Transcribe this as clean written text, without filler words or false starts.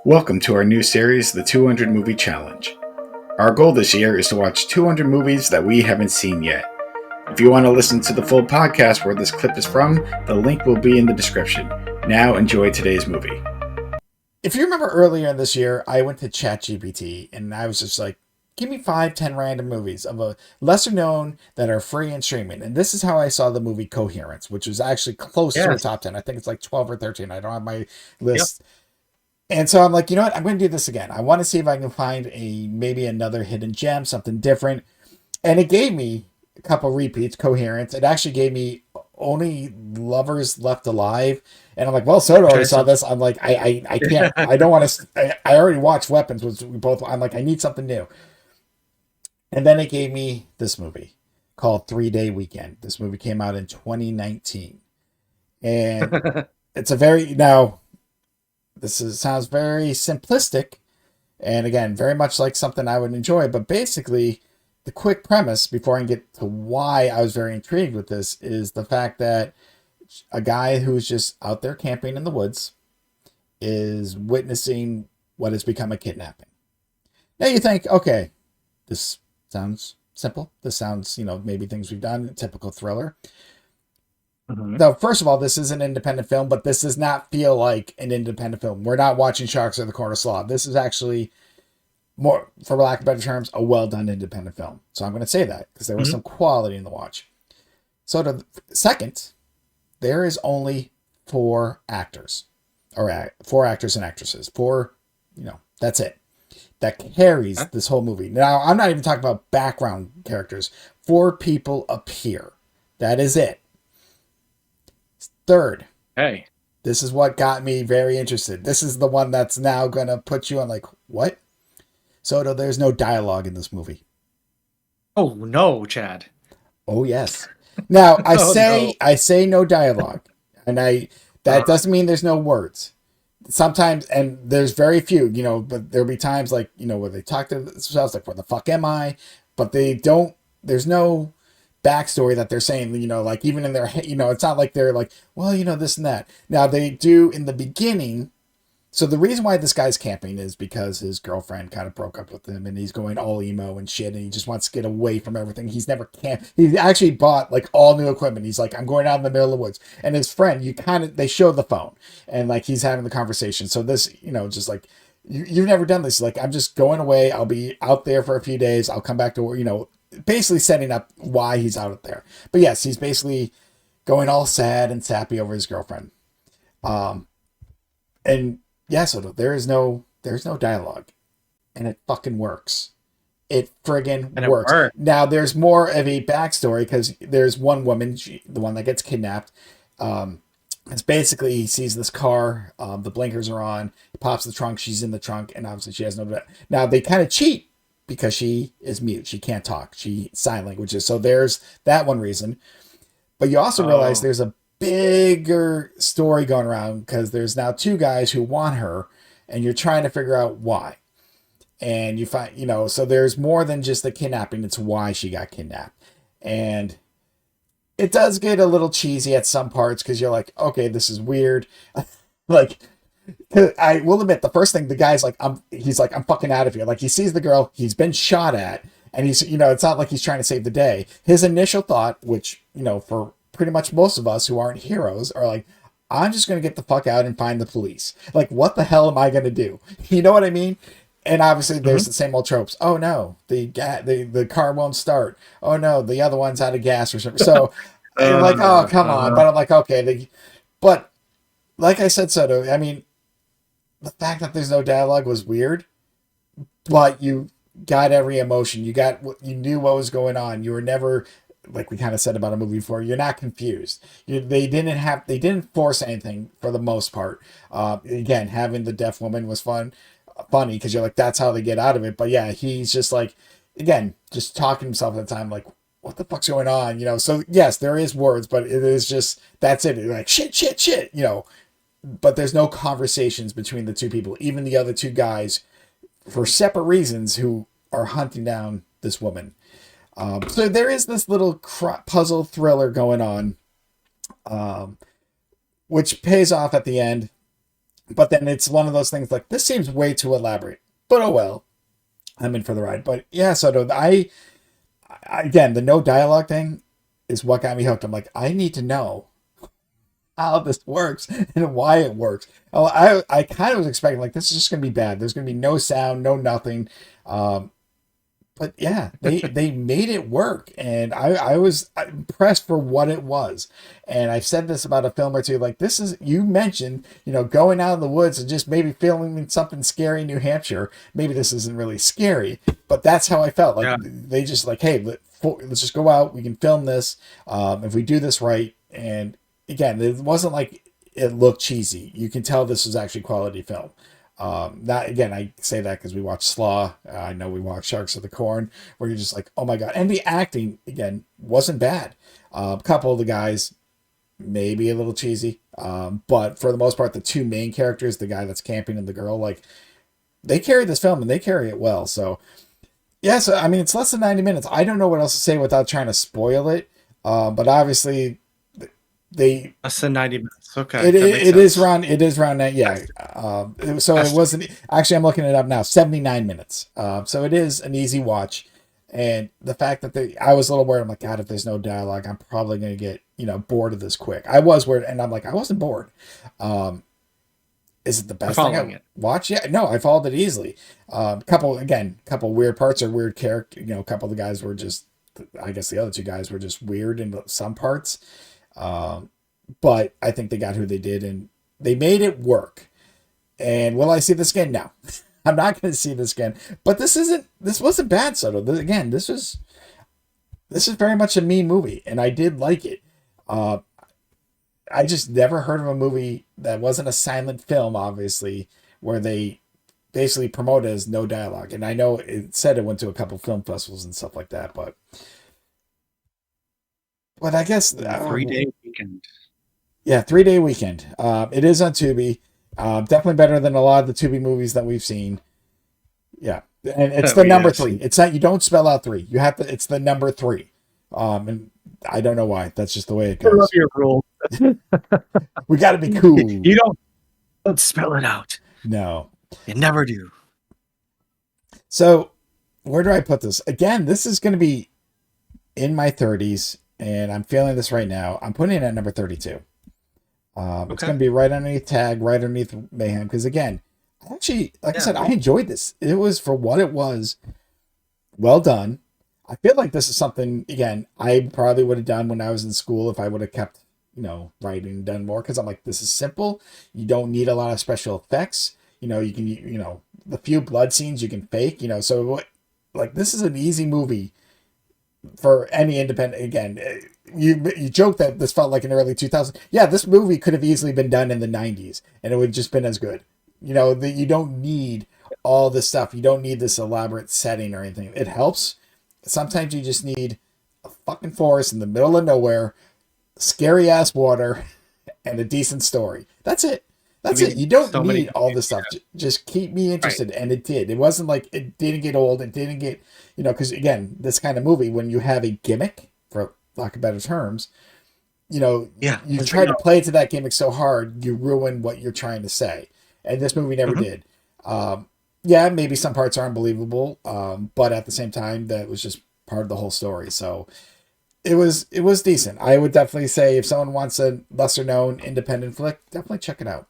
Welcome to our new series, The 200 Movie Challenge. Our goal this year is to watch 200 movies that we haven't seen yet. If you want to listen to the full podcast where this clip is from, the link will be in the description. Now enjoy today's movie. If you remember earlier in this year, I went to ChatGPT and I was just like, give me 5, 10 random movies of a lesser known that are free and streaming. And this is how I saw the movie Coherence, which was actually close to a Yes. top 10. I think it's like 12 or 13. I don't have my Yep. list. And so I'm like, you know what? I'm going to do this again. I want to see if I can find maybe another hidden gem, something different. And it gave me a couple repeats, Coherence. It actually gave me Only Lovers Left Alive. And I'm like, well, Soto already saw this. I'm like, I can't, I don't want to, I already watched Weapons, which we both, I'm like, I need something new. And then it gave me this movie called 3-Day Weekend. This movie came out in 2019. And it's a very, now, sounds very simplistic. And again, very much like something I would enjoy. But basically, the quick premise before I can get to why I was very intrigued with this is the fact that a guy who's just out there camping in the woods is witnessing what has become a kidnapping. Now you think, okay, this sounds simple. This sounds, maybe things we've done, typical thriller. Mhm. Now, first of all, this is an independent film, but this does not feel like an independent film. We're not watching Sharks at the Corner Slaw. This is actually more, for lack of better terms, a well-done independent film. So I'm going to say that because there was some quality in the watch. So the second, there is only 4 actors, or 4 actors and actresses. 4, that's it. That carries this whole movie. Now, I'm not even talking about background characters. 4 people appear. That is it. Third, Hey. this is what got me very interested. This is the one that's now going to put you on like, what? Soto, there's no dialogue in this movie. Oh no, Chad. Oh yes. Now I Oh, say no dialogue, and that doesn't mean there's no words. Sometimes, and there's very few, but there'll be times like where they talk to themselves like, "Where the fuck am I?" But they don't. There's no backstory that they're saying. Like even in their head, it's not like they're like, well, this and that. Now they do in the beginning. So the reason why this guy's camping is because his girlfriend kind of broke up with him and he's going all emo and shit and he just wants to get away from everything. He's never camped. He actually bought like all new equipment. He's like, I'm going out in the middle of the woods. And his friend, they show the phone and like he's having the conversation. So this, just like, you've never done this. Like, I'm just going away. I'll be out there for a few days. I'll come back to work, basically setting up why he's out there. But yes, he's basically going all sad and sappy over his girlfriend. And yeah, so there's no dialogue, and it fucking works. It friggin' And it works. worked. Now there's more of a backstory because there's one woman, the one that gets kidnapped. It's basically he sees this car, the blinkers are on, he pops the trunk, she's in the trunk, and obviously she has no. Now they kind of cheat because she is mute, she can't talk, she sign languages. So there's that one reason, but you also realize there's a bigger story going around because there's now 2 guys who want her and you're trying to figure out why. And you find, so there's more than just the kidnapping. It's why she got kidnapped. And it does get a little cheesy at some parts because you're like, okay, this is weird. Like, I will admit the first thing the guy's like, he's like, I'm fucking out of here. Like he sees the girl, he's been shot at and he's, it's not like he's trying to save the day. His initial thought, which, for pretty much most of us who aren't heroes are like, I'm just going to get the fuck out and find the police. Like, what the hell am I going to do? You know what I mean? And obviously there's the same old tropes. Oh no, the car won't start. Oh no, the other one's out of gas or something. So I'm like, oh, come on. But I'm like, okay. But like I said, Soto, I mean, the fact that there's no dialogue was weird, but you got every emotion. You knew what was going on. You were never, like we kind of said about a movie before, you're not confused. They didn't force anything for the most part. Again, having the deaf woman was funny because you're like, that's how they get out of it. But yeah, he's just like, again, just talking to himself at the time, like, what the fuck's going on? So yes, there is words, but it is just, that's it. You're like, shit, but there's no conversations between the 2 people, even the other 2 guys for separate reasons who are hunting down this woman. So there is this little puzzle thriller going on, which pays off at the end. But then it's one of those things like, this seems way too elaborate. But oh well, I'm in for the ride. But yeah, so again, the no dialogue thing is what got me hooked. I'm like, I need to know how this works and why it works. Oh, I kind of was expecting like this is just gonna be bad. There's gonna be no sound, no nothing. Um, but yeah, they made it work, and I was impressed for what it was. And I've said this about a film or two. Like, this is, you mentioned, going out in the woods and just maybe filming something scary in New Hampshire. Maybe this isn't really scary, but that's how I felt. Like, Yeah. they just like, hey, let's just go out. We can film this if we do this right. And again, it wasn't like it looked cheesy. You can tell this was actually quality film. Not again, I say that because we watched Slaw. I know we watched Sharks of the Corn, where you're just like, oh my god. And the acting again wasn't bad. A couple of the guys maybe a little cheesy, but for the most part, the two main characters, the guy that's camping and the girl, like they carry this film and they carry it well. So yeah, so I mean, it's less than 90 minutes. I don't know what else to say without trying to spoil it. But obviously, they Less than 90 minutes. Okay. it that makes it is sense. around that, yeah. So it wasn't actually. I'm looking it up now. 79 minutes. So it is an easy watch, and the fact that I was a little worried. I'm like, God, if there's no dialogue, I'm probably gonna get bored of this quick. I was worried, and I'm like, I wasn't bored. Is it the best thing following I it. watch? Yeah, no, I followed it easily. Couple weird parts or weird character. A couple of the guys were just. I guess the other two guys were just weird in some parts. But I think they got who they did and they made it work. And will I see this again? No, I'm not going to see this again. But this wasn't bad, Soto. This is very much a me movie, and I did like it. Uh, I just never heard of a movie that wasn't a silent film, obviously, where they basically promote it as no dialogue. And I know it said it went to a couple film festivals and stuff like that, but I guess 3-day weekend. yeah, 3-day weekend. It is on Tubi. Definitely better than a lot of the Tubi movies that we've seen. Yeah, and it's the number 3. It's not, you don't spell out 3. You have to. It's the number 3. And I don't know why. That's just the way it I love goes. your rule. We got to be cool. You don't spell it out. No. You never do. So where do I put this? Again, this is going to be in my 30s, and I'm feeling this right now. I'm putting it at number 32. It's going to be right underneath Tag, right underneath Mayhem. Because again, actually, like I said, I enjoyed this. It was, for what it was, well done. I feel like this is something, again, I probably would have done when I was in school if I would have kept, writing and done more. Because I'm like, this is simple. You don't need a lot of special effects. You can, the few blood scenes you can fake, so like this is an easy movie for any independent. Again, you joke that this felt like an early 2000s. Yeah, this movie could have easily been done in the 90s and it would have just been as good. You don't need all this stuff. You don't need this elaborate setting or anything. It helps. Sometimes you just need a fucking forest in the middle of nowhere, scary ass water, and a decent story. That's it. That's it. You don't need all this stuff. Just keep me interested. Right. And it did. It wasn't like it didn't get old. It didn't get, because again, this kind of movie, when you have a gimmick, for lack of better terms, you try to play to that gimmick so hard, you ruin what you're trying to say. And this movie never did. Yeah, maybe some parts are unbelievable. But at the same time, that was just part of the whole story. So it was decent. I would definitely say if someone wants a lesser known independent flick, definitely check it out.